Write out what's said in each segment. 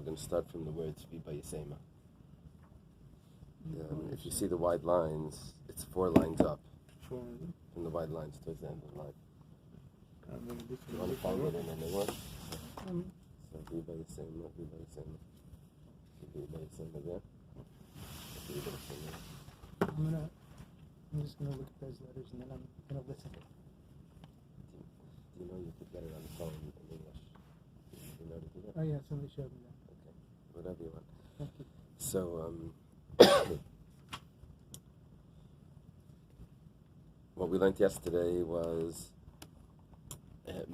We're going to start from the words V'bayisema. If you see the wide lines, it's 4 lines up. From the wide lines towards the end of the line. You want to find it in anyone? So V'bayisema, V'bayisema. V'bayisema there. I'm just gonna look at those letters and then I'm gonna listen. Do you know you could get it on the phone in English? You know to do that? Oh yeah, somebody showed me that. Okay, whatever you want. Thank you. So, what we learned yesterday was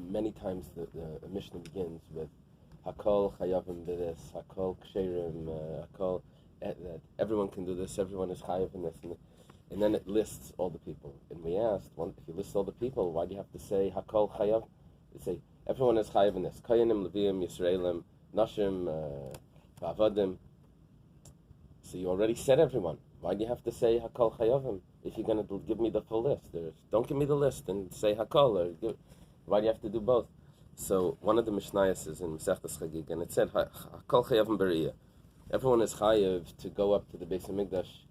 many times the Mishnah begins with Hakol Chayavim B'this, Hakol Ksherim, Hakol, that everyone can do this, everyone is Chayav in this, and then it lists all the people. And we asked, if you list all the people, why do you have to say Hakol Chayav? You say everyone is Chayav in this. Koyanim, Leviim, Yisraelim, Nashim, Vavadim. So you already said everyone. Why do you have to say Hakol Chayavim if you're going to give me the full list? Don't give me the list and say Hakol. Why do you have to do both? So one of the Mishnayos is in Masechtas Chagig, and it said Hakol Chayavim B'Riyah. Everyone is chayav to go up to the Beis Hamikdash,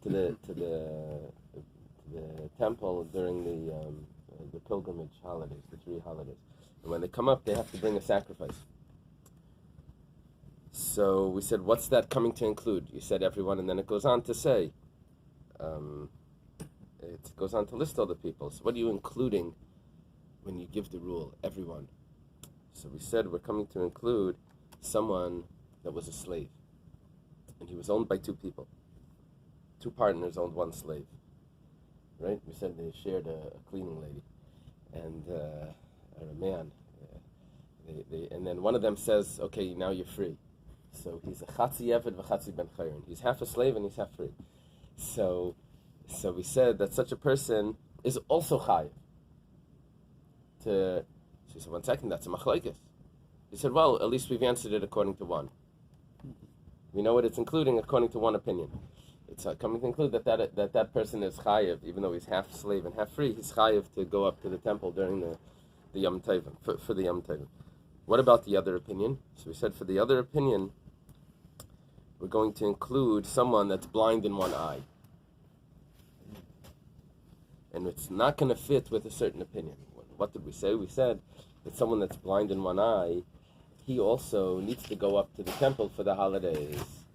to the temple during the pilgrimage holidays, the 3 holidays. And when they come up, they have to bring a sacrifice. So we said, what's that coming to include? You said everyone, and then it goes on to say, it goes on to list all the people. So what are you including when you give the rule, everyone? So we said we're coming to include someone that was a slave, and he was owned by 2 people. 2 partners owned 1 slave, right? We said they shared a cleaning lady and a man. And then one of them says, "Okay, now you're free." So he's a chatzi eved v'chatzi ben chayrin. He's half a slave and he's half free. So we said that such a person is also chayiv. She said, 1 second, that's a machlokes. He said, well, at least we've answered it according to one. We know what it's including according to one opinion. It's coming to include that person is chayiv, even though he's half slave and half free. He's chayiv to go up to the temple during the Yom Tovim, for the Yom Tovim. What about the other opinion? So we said for the other opinion, we're going to include someone that's blind in 1 eye, and it's not going to fit with a certain opinion. What did we say? We said that someone that's blind in 1 eye, he also needs to go up to the temple for the holidays.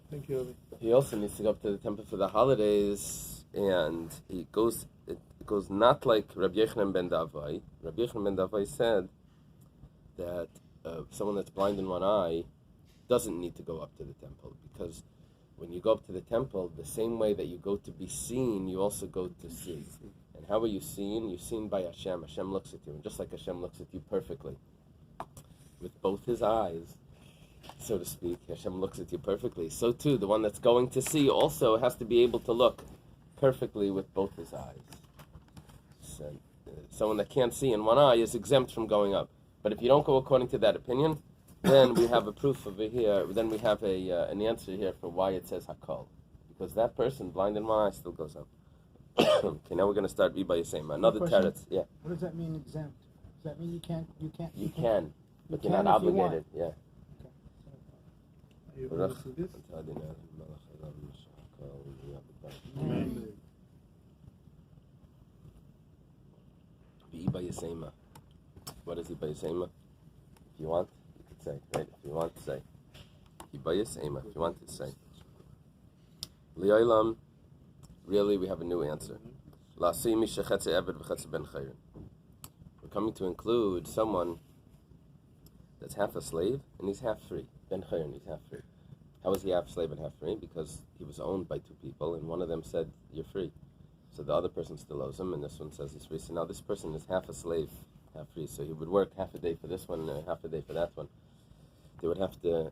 Thank you, Yomi. He also needs to go up to the temple for the holidays, and it goes not like Rabbi Yochanan ben Davai. Rabbi Yochanan ben Davai said that someone that's blind in 1 eye doesn't need to go up to the temple, because when you go up to the temple, the same way that you go to be seen, you also go to see. And how are you seen? You're seen by Hashem. Hashem looks at you, and just like Hashem looks at you perfectly, with both his eyes, so to speak, Hashem looks at you perfectly. So too, the one that's going to see also has to be able to look perfectly with both his eyes. So, someone that can't see in 1 eye is exempt from going up. But if you don't go according to that opinion, then we have a proof over here. Then we have an answer here for why it says Hakol, because that person blind in 1 eye still goes up. Okay, now we're going to start V'bayisema. Another teretz. Yeah. What does that mean, exempt? Does that mean you can't? You can, but you're not if you obligated. want. Yeah. Are you able to see this? V'bayisema. What is V'bayisema? If you want, you could say. Right? If you want to say. V'bayisema. If you want to say. Li'olam. Really, we have a new answer. We're coming to include someone that's half a slave and he's half free. Ben chayrin, he's half free. How is he half slave and half free? Because he was owned by 2 people, and one of them said, "You're free." So the other person still owes him, and this one says he's free. So now this person is half a slave, half free. So he would work half a day for this one and half a day for that one. They would have to.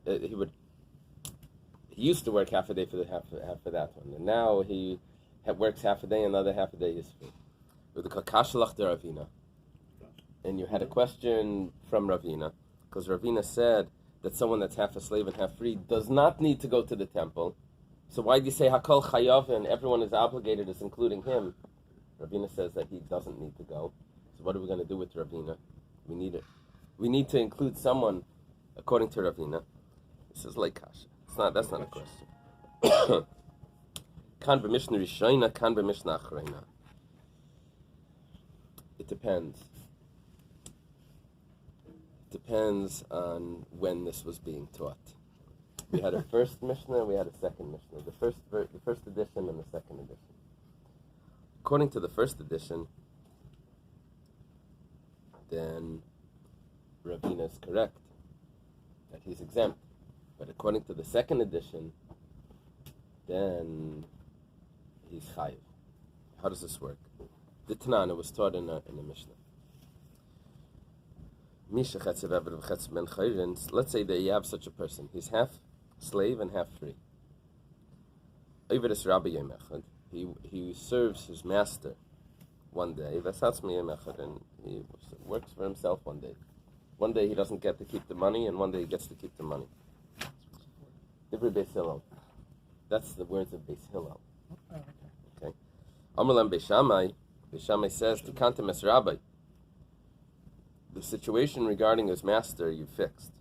He used to work half a day for half for that one, and now he works half a day, and the other half a day is free. With the kakashalach de Ravina, and you had a question from Ravina, because Ravina said that someone that's half a slave and half free does not need to go to the temple. So why do you say Hakol Chayav and everyone is obligated, as including him? Ravina says that he doesn't need to go. So what are we going to do with Ravina? We need to include someone according to Ravina, this is like kasha. That's not a question. Kan b'mishnah rishayna, kan b'mishnah achrayna. It depends. It depends on when this was being taught. We had a first Mishnah, we had a second Mishnah. The first edition and the second edition. According to the first edition, then Ravina is correct, that he's exempt. But according to the second edition, then he's chayiv. How does this work? The Tanana was taught in a Mishnah. Let's say that you have such a person. He's half slave and half free. He serves his master one day, and he works for himself one day. One day he doesn't get to keep the money, and one day he gets to keep the money. Bais Hillel. That's the words of Bais Hillel. Okay. Amrlam Beis Shammai. Beis Shammai says to Kantem es Rabbi. The situation regarding his master you fixed.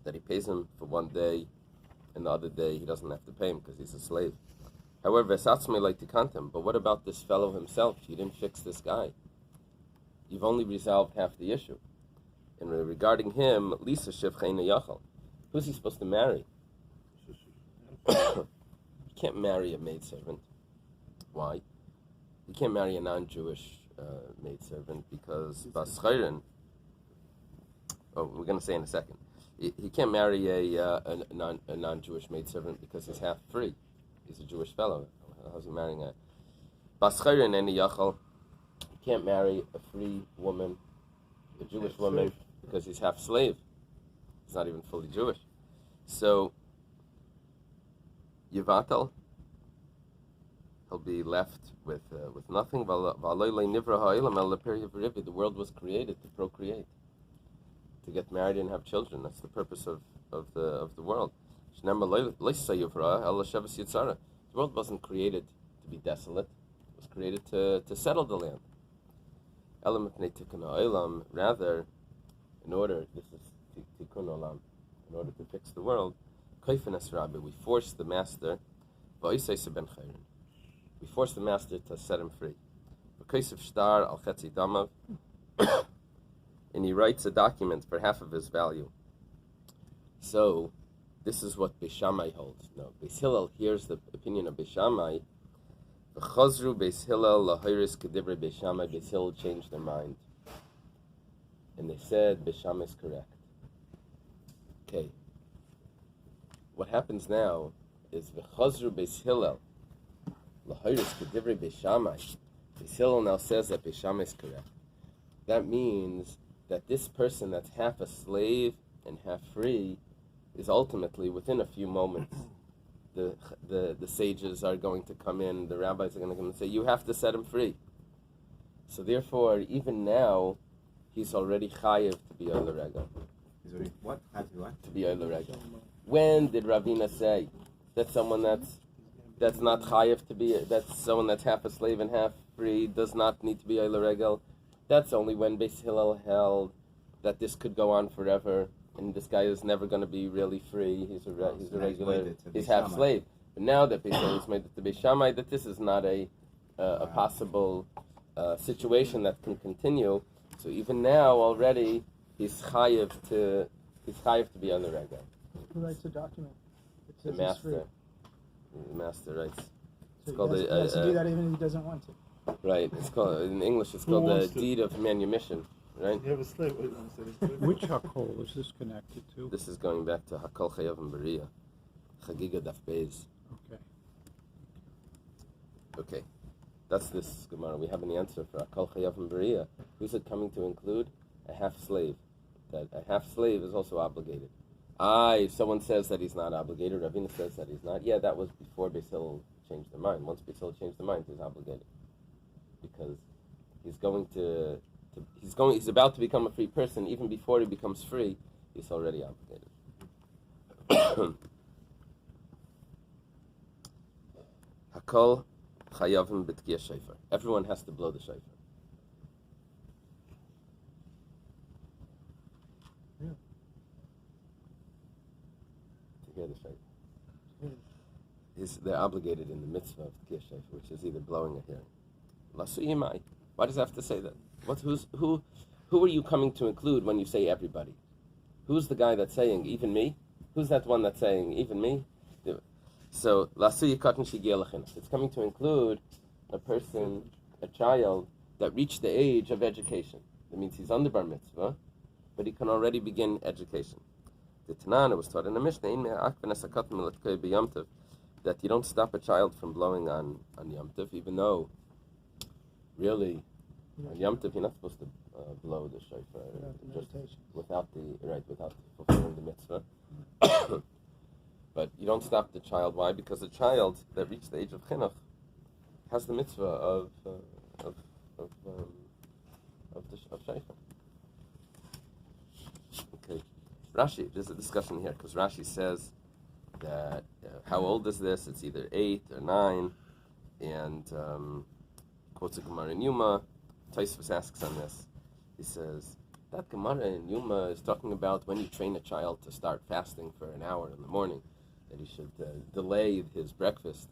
That he pays him for one day, and the other day he doesn't have to pay him because he's a slave. However, Esatzmei like to Kantem. But what about this fellow himself? You didn't fix this guy. You've only resolved half the issue. And regarding him, Lisa Shivcheina Yachal. Who's he supposed to marry? You can't marry a maidservant. Why? You can't marry a non-Jewish maidservant because Baschayrin. Oh, we're going to say in a second. He can't marry a non-Jewish maidservant because he's half free. He's a Jewish fellow. How's he marrying a Baschayrin and Yachal? You can't marry a free woman, a Jewish woman, because he's half slave. He's not even fully Jewish. So Yevatel, he'll be left with nothing. The world was created to procreate, to get married and have children. That's the purpose of the world. The world wasn't created to be desolate. It was created to settle the land. Rather, in order to fix the world, we force the master. We force the master to set him free. And he writes a document for half of his value. So, this is what Beis Shammai holds. No, Beis Hillel hears the opinion of Beis Shammai. Beis Hillel changed their mind. And they said Beis Shammai is correct. Okay. What happens now is v'chazru Beis Hillel l'hoyris k'divrei Beis Shammai. Beis Hillel now says that Beis Shammai is correct. That means that this person that's half a slave and half free is ultimately, within a few moments, the sages are going to come in, the rabbis are going to come and say, you have to set him free. So therefore, even now, he's already chayiv to be Eily Regel. He's already what? Have to what? To be Eily Regel. When did Ravina say that someone that's not chayiv to be, that's someone that's half a slave and half free does not need to be Eily Regel? That's only when Beis Hillel held that this could go on forever, and this guy is never going to be really free. He's a regular, he's half slave. But now that Beis Hillel has made it to Beis Shammai, that this is not a possible situation that can continue. So even now already he's chayiv to be Eily Regel. Who writes the document? It The says master. he's free. The master writes. So called he has to do that even if he doesn't want to. Right. It's called in English. It's called the deed of manumission. Right. You have a slave. Which Hakol is this connected to? This is going back to Hakol Chayavim Beria, Chagiga Daf Bais. Okay. Okay, that's this Gemara. We have an answer for Hakol Chayavim Beria. Who's it coming to include? A half slave. That a half slave is also obligated. If someone says that he's not obligated, Ravina says that he's not. Yeah, that was before Beis Hillel changed their mind. Once Beis Hillel changed their mind, he's obligated because he's about to become a free person. Even before he becomes free, he's already obligated. Hakol chayavim b'tkiya shofar. Everyone has to blow the shofar. to hear the shayfa. They're obligated in the mitzvah of tkiyah shayfa, which is either blowing or hearing. Lasu yimai. Why does it have to say that? Who are you coming to include when you say everybody? Who's the guy that's saying even me? Who's that one that's saying even me? So lasu yikatan shigia lechinach. It's coming to include a person, a child that reached the age of education. That means he's under bar mitzvah, but he can already begin education. The Tanana was taught in the Mishnah that you don't stop a child from blowing on Yom Tov, even though really on Yom Tov you're not supposed to blow the shofar without fulfilling the mitzvah. But you don't stop the child. Why? Because the child that reached the age of chinuch has the mitzvah of shofar. Okay, Rashi. There's a discussion here because Rashi says that how old is this? It's either 8 or 9, and quotes a Gemara in Yoma. Tosfos asks on this. He says that Gemara in Yoma is talking about when you train a child to start fasting for an hour in the morning, that he should delay his breakfast.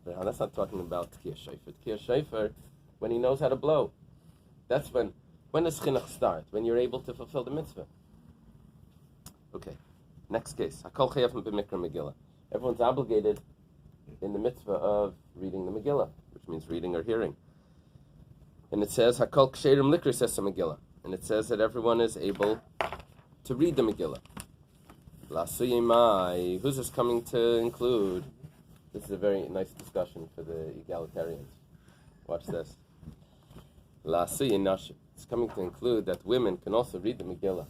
But that's not talking about tkiyah shofar. Tkiyah shofar, when he knows how to blow. That's when does chinuch start? When you're able to fulfill the mitzvah. Okay, next case. Hakol chayavim b'mikra Megillah. Everyone's obligated in the mitzvah of reading the Megillah, which means reading or hearing. And it says Hakol ksherim likris es Megillah, and it says that everyone is able to read the Megillah. Lasu yimai. Who's this coming to include? This is a very nice discussion for the egalitarians. Watch this. Lasu yinashim. It's coming to include that women can also read the Megillah.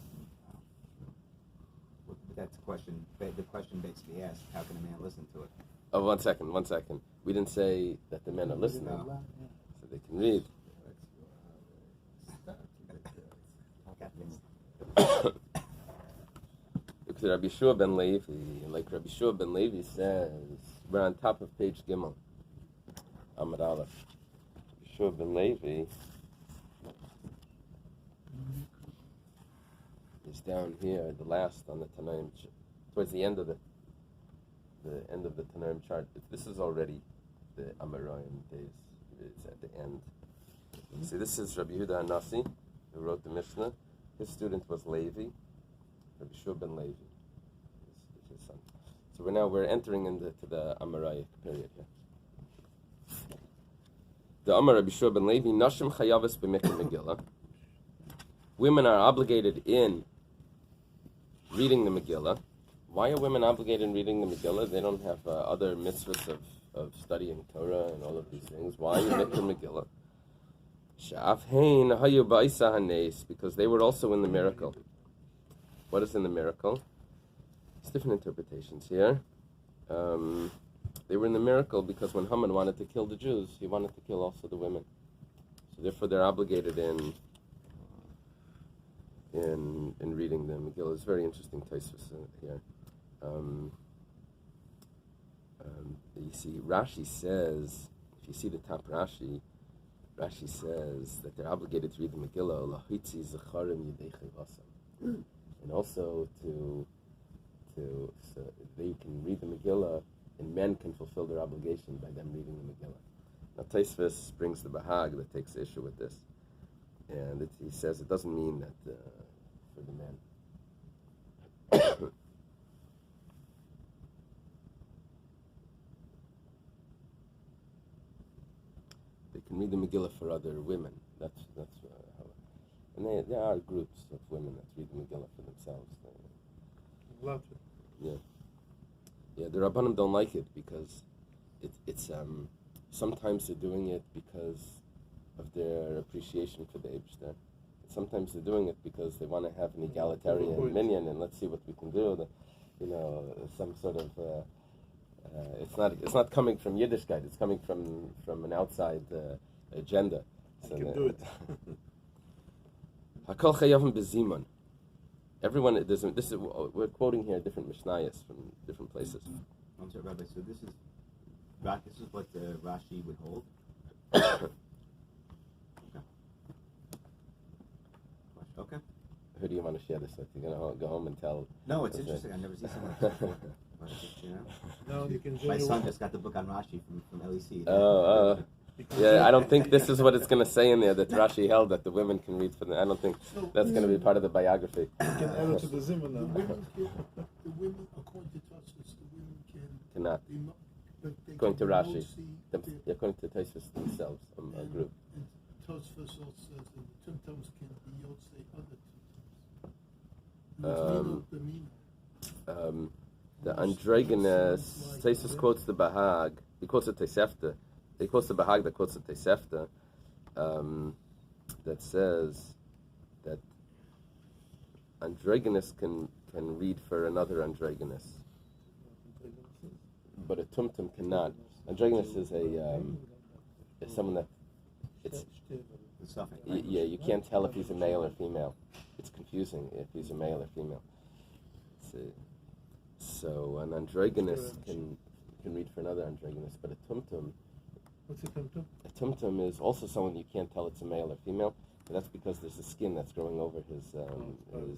That's a question. The question basically asks, how can a man listen to it? Oh, one second. We didn't say that the men are listening, so they can read. Look at Rabbi Shua ben Levi. Like Rabbi Shua ben Levi says, we're on top of page Gimel, Amud Aleph. Rabbi Shua ben Levi is down here, the last on the Tanaim, towards the end of the Tanaim chart. This is already the Amoraim days. It's at the end. See, this is Rabbi Yehuda Hanassi, who wrote the Mishnah. His student was Levi, Rabbi Shua ben Levi, is his son. So we're entering into the Amoraic period here. The Amar Rabbi Shua ben Levi, Nashim Chayavas b'Mikra Megillah. Women are obligated in reading the Megillah. Why are women obligated in reading the Megillah? They don't have other mitzvahs of studying Torah and all of these things. Why Mikra Megillah? Because they were also in the miracle. What is in the miracle? There's different interpretations here. They were in the miracle because when Haman wanted to kill the Jews, he wanted to kill also the women. So therefore they're obligated in reading the Megillah. It's very interesting Tosfos here. You see, Rashi says, if you see the top Rashi says that they're obligated to read the Megillah, and also so they can read the Megillah, and men can fulfill their obligation by them reading the Megillah. Now Tosfos brings the Bahag that takes issue with this, and he says it doesn't mean that for the men. They can read the Megillah for other women. That's how. And there are groups of women that read the Megillah for themselves. Love it. Yeah. The Rabbanim don't like it because it's sometimes they're doing it because of their appreciation for the Eibshter. Sometimes they're doing it because they want to have an egalitarian minyan and let's see what we can do. Some sort of. It's not coming from Yiddishkeit. It's coming from an outside agenda. So you can do it. Hakol chayavim bezimun. Everyone, we're quoting here different Mishnayos from different places. I'm sorry, Rabbi. So this is what the Rashi would hold. Okay. Who do you want to share this with? You're gonna go home and tell? No, it's interesting. I've never seen someone. No, you can My son just got the book on Rashi from Eily. Yeah, I don't think this is what it's going to say in there, that Rashi held that the women can read for the... I don't think that's going to be part of the biography. You can add it to the Zimmer now. The women, according to Tosfos, the women Cannot. According to Rashi. According to Tosfos themselves, a group. And Tosfos also says that the Tumtums can be Yotzei other Tumtums. The androgynous, Tosfos quotes the Bahag, he quotes the Tosefta. He quotes the Bahag that quotes the Tosefta, that says that androgynous can read for another androgynous, but a tumtum cannot. Androgynous is is someone that you can't tell if he's a male or female. It's confusing if he's a male or female. So an androgynous can read for another androgynous, but a tumtum. What's a tumtum? A tumtum is also someone you can't tell it's a male or female, but that's because there's a skin that's growing over his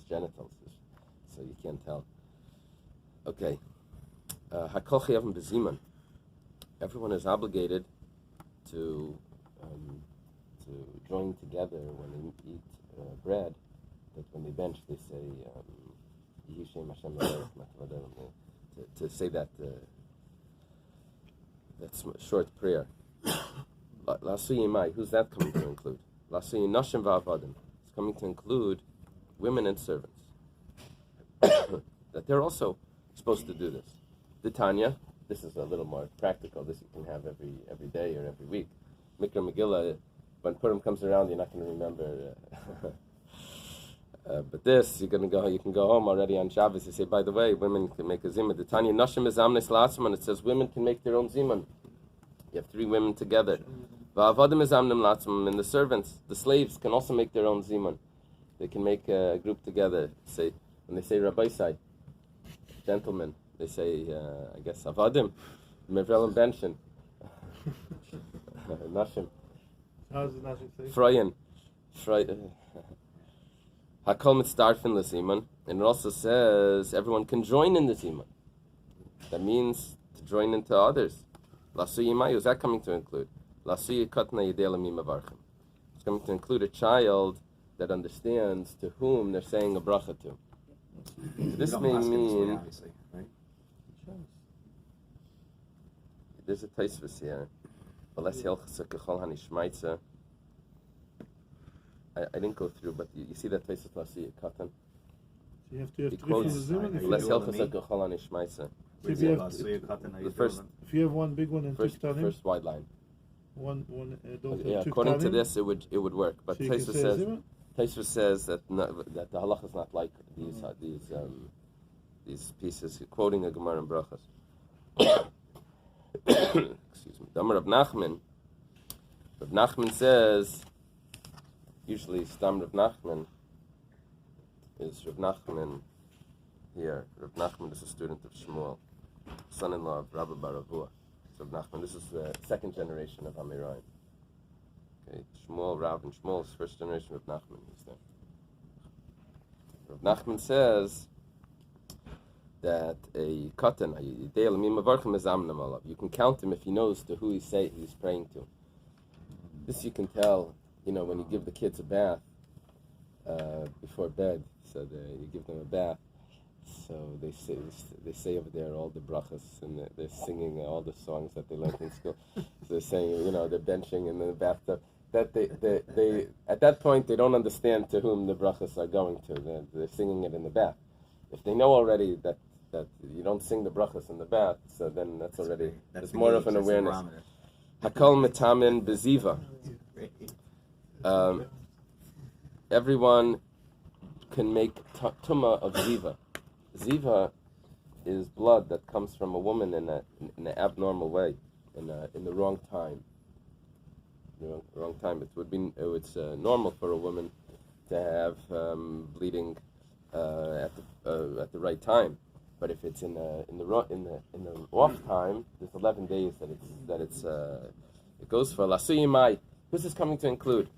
genitals, so you can't tell. Okay. Hakol chayavim beziman. Everyone is obligated to join together when they eat bread. That when they bench, they say Yehi Shem Hashem to say that that's a short prayer. Lasuyimai, who's that coming to include? Lasuyi Nashim va'avadim. It's coming to include women and servants. That they're also supposed to do this. The Tanya, this is a little more practical. This you can have every day or every week. Mikra Megillah, when Purim comes around, you're not going to remember. But this, you can go home already on Shabbos. You say, by the way, women can make a zimun. The Tanya Nashim is amnes la'atzman. It says women can make their own zimun. You have 3 women together. Va'avadim is amnim la'atzman. And the servants, the slaves, can also make their own zimun. They can make a group together. Say when they say Rabbi say, gentlemen, they say I guess avadim, mevrel and benshin, nashim. How does the nashim say? Freien. Hakol mitzdarfin l'zimun, and it also says everyone can join in the zimun. That means to join into others. Lasuyi mayu, is that coming to include? Lasuyi katna yidei lamim avarchim. It's coming to include a child that understands to whom they're saying a bracha to. So this may mean... obviously, right? There's a taisvus here. I didn't go through, but you see that taisvus lasi katan. So you have to have He 3 from the quotes Zimmer. Les Hilchas HaKachal HaNishmaisa. The first, If you have one big one and 2 tanim, first wide line. those Yeah, are 2 according to tanim, this, it would work. But so you can say Taisvus Zimmer? says that that the halacha is not like these pieces. Quoting a Gemara in Brachas. Excuse me. Damar Rav Nachman. Rav Nachman says, usually Stam Rav Nachman is Rav Nachman here. Rav Nachman is a student of Shmuel, son-in-law of Rabbi Baravua. So Rav Nachman, this is the 2nd generation of Amirayim. Okay, Shmuel, Rav, and Shmuel's 1st generation of Nachman is there. Rav Nachman says that a katan, you can count him if he knows to who he's praying to. This you can tell, when you give the kids a bath before bed. So you give them a bath. So they say over there all the brachas, and they're singing all the songs that they learned in school. So they're saying, they're benching in the bathtub. That they at that point they don't understand to whom the brachas are going to. They're singing it in the bath. If they know already that you don't sing the brachas in the bath, so then that's already there's more of an awareness. Hakol metamin beziva. Everyone can make tumah of ziva. Ziva is blood that comes from a woman in an abnormal way, in the wrong time. Wrong time. It's normal for a woman to have bleeding at the right time, but if it's in the off time, there's 11 days that it goes for. Lasuyi mai. Who's this coming to include?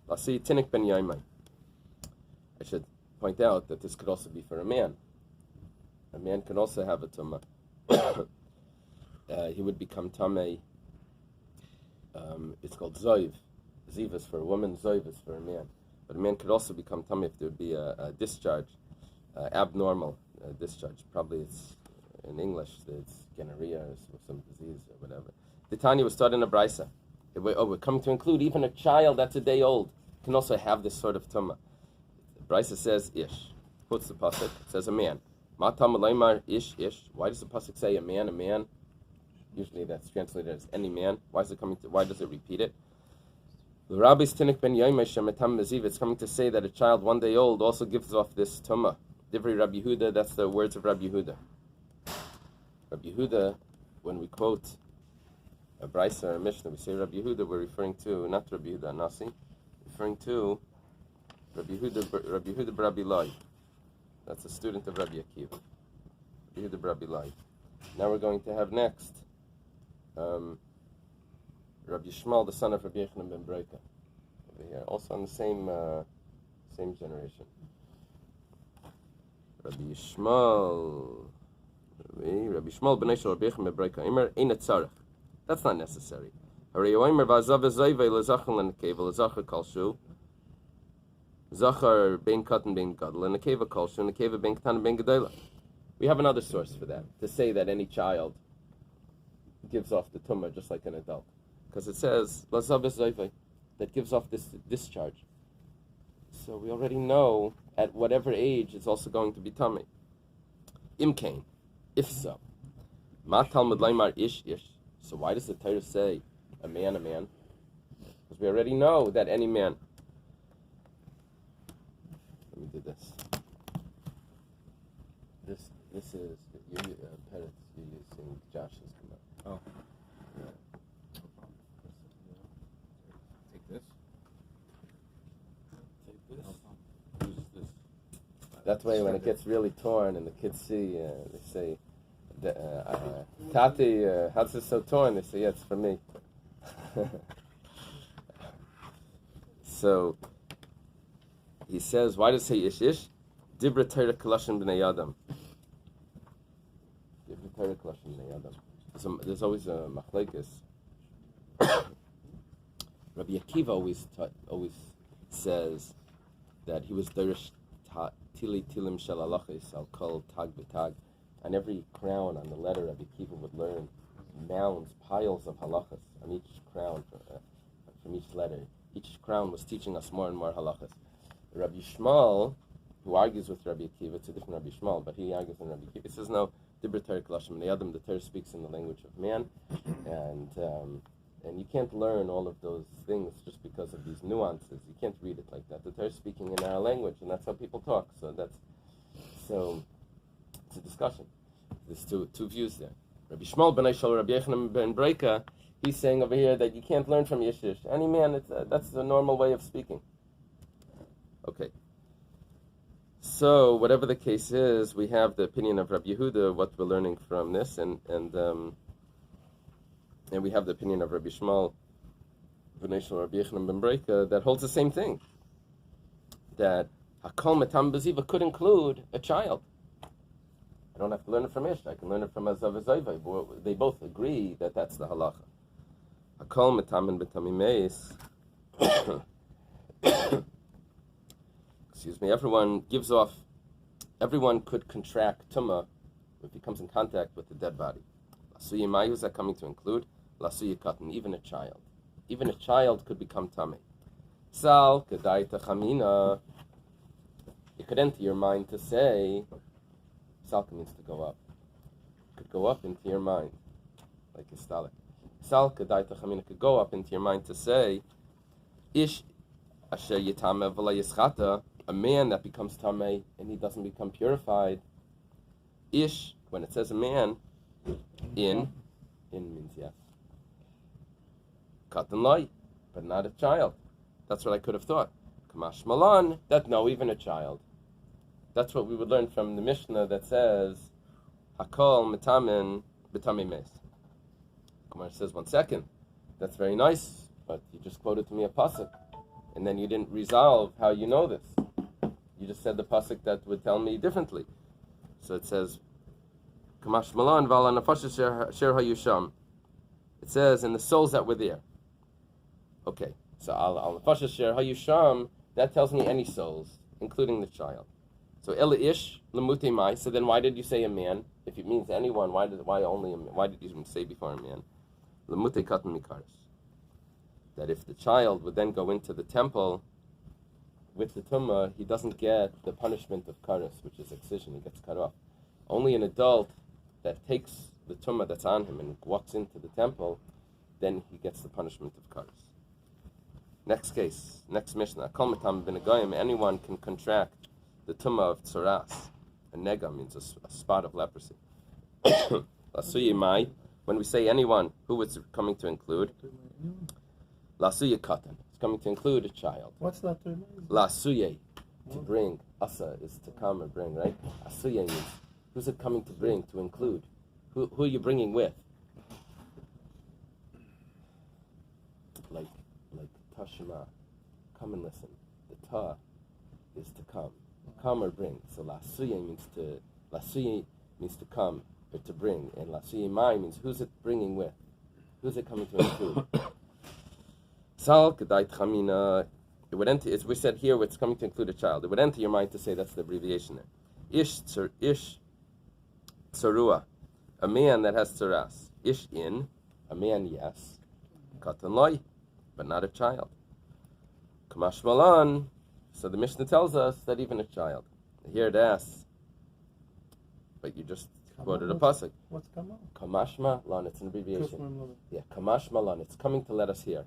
Lasuyi tinik ben yaimai. I should point out that this could also be for a man. A man can also have a tumah. he would become tamei. It's called zoiv. Ziv is for a woman, zoiv is for a man. But a man could also become tamei if there would be a discharge, abnormal discharge. Probably it's in English, it's gonorrhea or some disease or whatever. The Tanya was taught in a brisa. We're coming to include even a child that's a day old can also have this sort of tumah. The brisa says ish. Quotes the pasuk. It says a man. Matam leimar ish ish. Why does the pasuk say a man? A man. Usually that's translated as any man. Why is it coming to? Why does it repeat it? The Rabbi's tinik ben Yomi shemetam meziv. It's coming to say that a child 1 day old also gives off this tumah. Divrei Rabbi Yehuda. That's the words of Rabbi Yehuda. Rabbi Yehuda, when we quote a brisa or a mishnah, we say Rabbi Yehuda, we're referring to not Rabbi Yehuda Nasi, referring to Rabbi Yehuda Rabbi Eily. That's a student of Rabbi Akiva. Rabbi Yehuda Rabbi Eily. Now we're going to have next Rabbi Shmuel, the son of Rabbi Yochanan ben Breka, over here, also on the same generation. Rabbi Shmuel b'nei shel Rabbi Yochanan ben Breka. Imer ein tzarech. That's not necessary. Hare yoimer v'azav zayvei lezachar lenekeva lezachar kalshu. Zachar bein katan bein gadol lenekeva kalshu nekeva bein katan bein gedela. We have another source for that, to say that any child gives off the tumah just like an adult. Because it says, lazav zayvei, that gives off this discharge. So we already know at whatever age it's also going to be tummy. Imkain, if so. Ma talmud laimar ish ish. So why does the Torah say a man, a man? Because we already know that any man. Let me do this. This is Peretz. You're using Josh's command. Oh. Yeah. Take this. Take this. Use this. That way, when it gets really torn and the kids see, they say, Tati, how's this so torn? They say, yeah, it's for me. So, he says, why does it say ish ish? Dibra Torah Kalashim b'nei Adam. Dibra Torah Kalashim b'nei Adam. There's always a machlekes. Rabbi Akiva always says that he was derish tili tilim shel halachos al kol tag b'tag. On every crown on the letter, Rabbi Akiva would learn mounds, piles of halachas on each crown from each letter. Each crown was teaching us more and more halachas. Rabbi Shmuel, who argues with Rabbi Akiva, it's a different Rabbi Shmuel, but he argues with Rabbi Akiva. He says, no, Dibra Torah Kalashim b'nei Adam, the Torah speaks in the language of man, and you can't learn all of those things just because of these nuances. You can't read it like that. The Torah is speaking in our language, and that's how people talk. So it's a discussion. There's two views there. Rabbi Shmuel b'nei shel Rabbi Yochanan ben Breka, he's saying over here that you can't learn from Yeshish. Any man, that's the normal way of speaking. Okay. So whatever the case is, we have the opinion of Rabbi Yehuda, what we're learning from this, and we have the opinion of Rabbi Shmuel b'nei shel Rabbi Yochanan ben Breka that holds the same thing. That Hakol Matam B'ziva could include a child. I don't have to learn it from Ish. I can learn it from Azav Zayvai. They both agree that that's the halacha. Hakol Metamin B'tamim Meis. Excuse me. Everyone could contract tumah if he comes in contact with the dead body. Lasuya Mayu, is that coming to include? Lasuya Katan, even a child. Even a child could become tamei. Sal Kedai Techamina. It could enter your mind to say, Salka means to go up. It could go up into your mind, like Istalik. Salka daitachamina could go up into your mind to say, Ish asher yitame v'la yischata, a man that becomes tamei and he doesn't become purified. Ish, when it says a man, in means yes. Katan lai, but not a child. That's what I could have thought. Kamash malan, that no, even a child. That's what we would learn from the Mishnah that says, Hakol metamin b'tamim mes. Kumar says, 1 second, that's very nice, but you just quoted to me a pasuk, and then you didn't resolve how you know this. You just said the pasuk that would tell me differently. So it says, Kamash Malan Vala Nafasha Sher Hayusham. It says in the souls that were there. Okay, so Al Nafasha Sher Hayusham, that tells me any souls, including the child. So Ela Ish Lamute Mai. So then why did you say a man? If it means anyone, why did you say before a man? Lamute Katan Mikaris. That if the child would then go into the temple with the tumah, he doesn't get the punishment of karas, which is excision. He gets cut off. Only an adult that takes the tumah that's on him and walks into the temple, then he gets the punishment of karas. Next case, next Mishnah. Kol matam b'negoyim, anyone can contract the tumah of tzoras. A nega means a spot of leprosy. Lasuyi mai, when we say anyone, who is coming to include? Lasuye katan. It's coming to include a child. What's that term? Lasuye, to bring. Asa is to come or bring, right? Asuye means, who's it coming to bring, to include? Who are you bringing with? Like tashima, come and listen. The ta is to come or bring. So lasuye means to come or to bring, and lasuye mai means who's it bringing with? Who's it coming to include? Sal kedai chamina. It would enter. As we said here, it's coming to include a child. It would enter your mind to say that's the abbreviation there. Ish tsarua, a man that has tsaras. Ish in, a man yes. Katan loy, but not a child. Kamash malan. So the Mishnah tells us that even a child. Here it asks, but you just quoted a pasuk. What's kama? Kamash malan. It's an abbreviation. Yeah, kamash malan. It's coming to let us hear.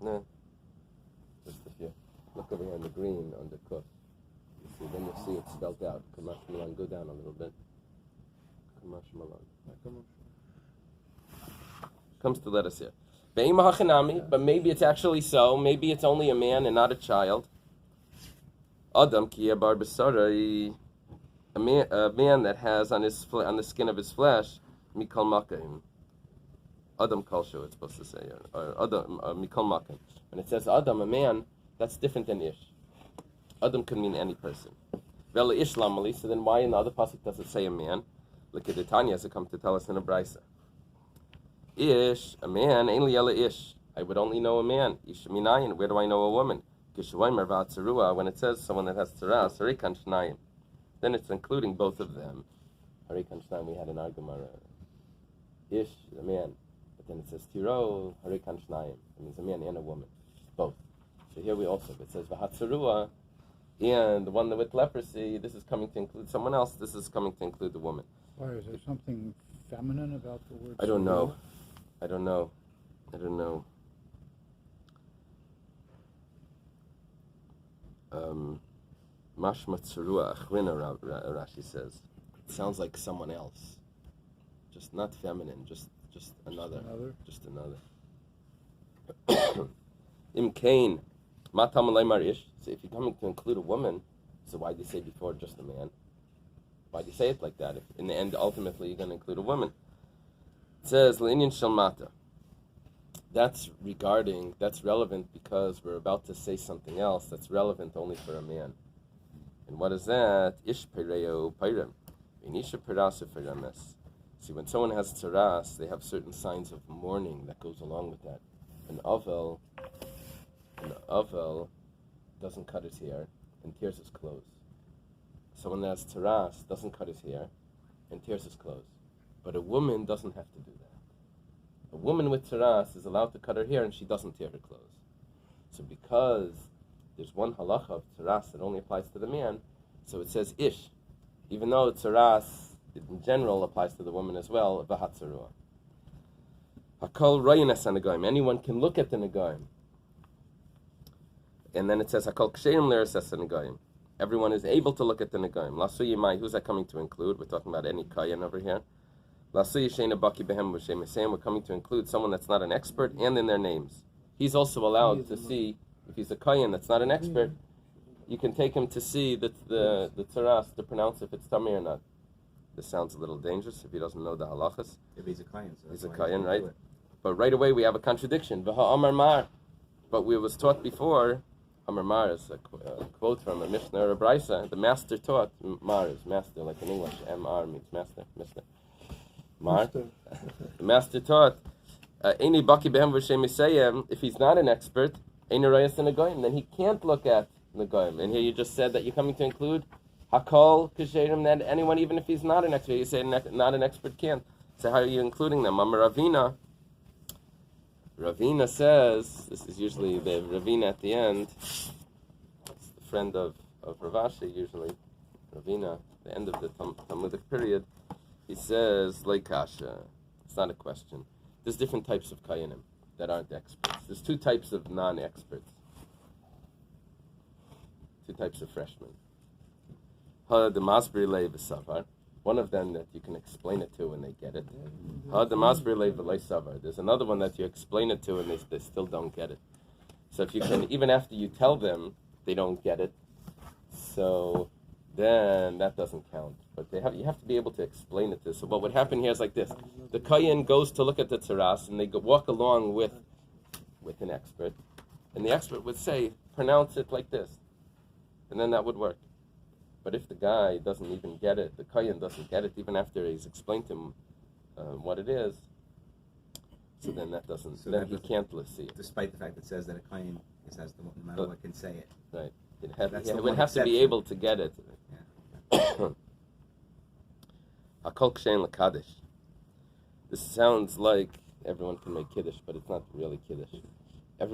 No. Just if you look over here in the green on the cup, you see, then you'll see it spelled out. Kamash Malan. Go down a little bit. Kamash Malan. Comes to let us hear. But maybe it's actually so. Maybe it's only a man and not a child. Adam kiya bar b'sarai. A man that has on the skin of his flesh, mikal makim. Adam kalsho, it's supposed to say, or Adam mikal makim. When it says Adam, a man, that's different than Ish. Adam could mean any person. Vela Ish lamali. So then, why in the other pasuk does it say a man? Look at the Tanya as it comes to tell us in a brisa. Ish, a man, Eily ela Ish. I would only know a man. Ish minayin. Where do I know a woman? Kishuaymer v'atzarua. When it says someone that has tzaras, harikan shnayim. Then it's including both of them. Harikan shnayim. We had an argument. Ish, a man. But then it says tiro, harikan shnayim. It means a man and a woman. Both. So here we also, it says v'hatzarua, and the one with leprosy, this is coming to include someone else, this is coming to include the woman. Why, is there something feminine about the word? I don't know. Mashma tzarua achrina, Rashi says. It sounds like someone else. Just not feminine, just another. Just another. Im kain, matam alay marish. So if you're coming to include a woman, so why do you say before just a man? Why do you say it like that? If in the end, ultimately, you're going to include a woman. It says l'inyan shel mata. That's relevant because we're about to say something else that's relevant only for a man. And what is that? Ish pereo pairem. Inisha perasa feremes. See, when someone has tzaras, they have certain signs of mourning that goes along with that. An avel doesn't cut his hair and tears his clothes. Someone that has tzaras doesn't cut his hair and tears his clothes. But a woman doesn't have to do that. A woman with tzaras is allowed to cut her hair and she doesn't tear her clothes. So because there's one halacha of tzaras that only applies to the man, so it says ish. Even though tzaras in general applies to the woman as well, v'hatzarua. Hakol royenes ha'negoim. Anyone can look at the negoim. And then it says hakol ksherim l'ereses ha'negoim. Everyone is able to look at the negoim. Lasuyi mai. Who's that coming to include? We're talking about any kayan over here. Lasuyi sheina baki behem v'shem esem. We're coming to include someone that's not an expert and in their names. He's also allowed to see if he's a kayan that's not an expert. You can take him to see the tzaras to pronounce if it's tamei or not. This sounds a little dangerous if he doesn't know the halachas. If he's a kayan, so he's a kayan, right? But right away we have a contradiction. V'ha'amar mar. But we was taught before, Amar Maris, a quote from a Mishnah or a Brisa, the master taught, Maris, master, like in English, M-R means master, Mister. Mar. The master taught, Any baki behem v'shem yisayim, if he's not an expert, Ein rayas in a goyim, then he can't look at the goyim. And here you just said that you're coming to include Hakol, Kisherim, that anyone, even if he's not an expert, you say not an expert can't. So how are you including them? Amar Ravina. Ravina says, this is usually the Ravina at the end, it's the friend of Ravashi usually, Ravina, the end of the Talmudic period, he says, Leikasha, it's not a question. There's different types of Kayanim that aren't experts. There's two types of non-experts. Two types of freshmen. The Masbri Lei v'Savar. One of them that you can explain it to and they get it. The Masbri Lei v'Lei Savar. There's another one that you explain it to and they still don't get it. So if you can, even after you tell them, they don't get it. So then that doesn't count. But you have to be able to explain it to. So what would happen here is like this. The Kayan goes to look at the Tzaras and they walk along with an expert. And the expert would say, pronounce it like this. And then that would work. But if the guy doesn't even get it, the Kayan doesn't get it, even after he's explained to him what it is, so then that doesn't, so then he can't see it. Despite the fact that it says that a kohen says no matter what can say it. Right. It would have to be able to get it. Hakol kshein l'kaddish. This sounds like everyone can make kiddush, but it's not really kiddush.